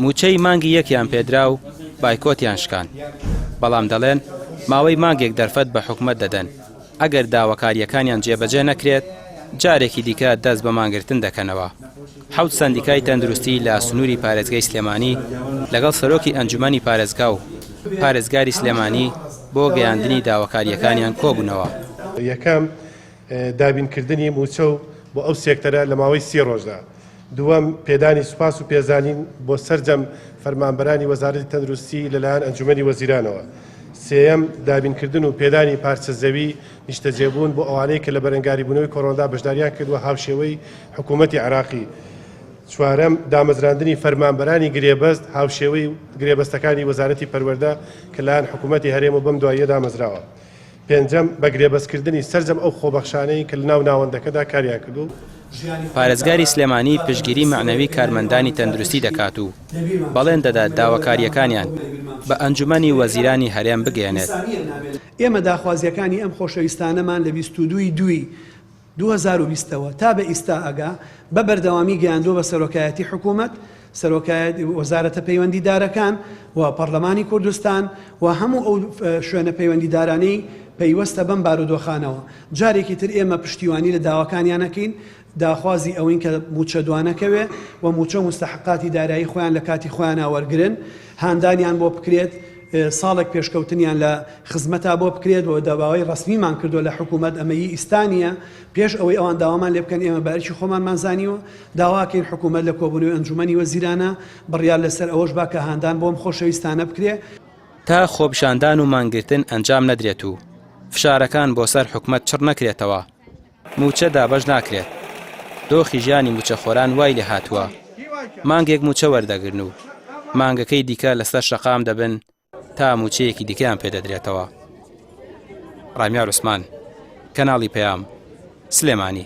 موچەی مانگی یەکیان پێدرا و بایکۆتیان شکان بەڵام دەڵێن ماوەی مانگێک دەرفەت بە حکومەت دەدەن ئەگەر داواکاریەکانیان جێبەجێ نەکرێت جارێکی دیکە دەست بە مانگرتن دەکەنەوە. حەوت سەندیکای تەندروستی لە سنووری پارێزگای سلێمانی لەگەڵ سەرۆکی ئەنجومەنی پارێزگا و پارێزگاری سلێمانی بۆ گەیاندنی داواکاریەکانیان کۆبوونەوە. یەکەم دابینکردنی موچە و بۆ ئەو سێکتەرە لە ماوەی 3 ڕۆژدا. دووەم پێدانی سوپاس و پێزانین بۆ سەرجەم فەرمانبەرانی وەزارەتی تەندروستی لەلایەن ئەنجومەنی وەزیرانەوە. سێەم دابینکردن و پێدانی پارچە زەوی نیشتەجێبوون بۆ ئەوانەی کە لە بەرەنگاری بوونەوەی کۆڕۆندا بەشداریان کردووە هاوشێوەی حکوومەتی عێراقی. چوارەم دامەزراندنی فەرمانبەرانی گرێبەست هاوشێوەی گرێبەستەکانی وەزارەتی پەروەردە کە لایەن حکوومەتی هەرێم و بەم دواییە دامەزراوە. پێنجەم بە گرێبەستکردنی سەرجەم ئەو خۆبەخشانەی کە لە ناو ناوەندەکەدا کاریان کردو. پارێزگاری سلێمانی پشتگیری معنەوی کارمەندانی تەندروستی دەکات و بەڵێن دەدات داواکاریەکانیان بە ئەنجومەنی وەزیرانی هەرێم بگەێنێت. ئێمە داخوازیەکانی ئەم خۆشەویستانەمان لە 22/2/2020ەوە تا بە ئیستا ئەگا بە بەردەوامی گەیاندووە بە سەرۆکایەتی حکوومەت، سەرۆکایەتی وەزارەتە پەیوەندیدارەکان و پەرلەمانی کوردستان و هەموو ئەو شوێنە پەیوەندیدارانەی پەیوەستە بەم بارودۆخانەوە. جارێکی تر ئێمە پشتیوانی لە داواکانیانەکەین، داخوازی ئەوین کە موچە دوانەکەوێ و موچە مستحقاتی دارایی خۆیان لە کاتی خۆیان وەرگرن، هاندانیان بۆ بکرێت، ساڵێک پێشکەوتنیان لە خزمەتا بۆ بکرێت و دەباوی ڕسمیمان کردو لە حکوومەت ئەمەیی ئیستانیە. پێش ئەوەی ئەوان داوامان لێ بکەن ئێمە بەرچی خۆمانمان زانیوە داواکەین حکوومەت لە کۆبوونەوەی ئەنجومەنی وەزیرانە بڕیار لەسەر ئەوەش با کە هاندان بۆم خۆشەویستانە بکرێ تا خۆبشاندان و مانگرتن ئەنجام نەدرێت و فشارەکان بۆ سەر حکومەت چڕ نەکرێتەوە، موچە دابەش ناکرێت. دۆخی ژیانی موچەخۆران وای لێ هاتووە، مانگێک موچە وەردەگرن و مانگەکەی دیکە لەسەر شەقام دەبن تا موچەیەکی دیکەیان پێدەدرێتەوە. ڕامیار عوسمان، کەناڵی پەیام، سلێمانی.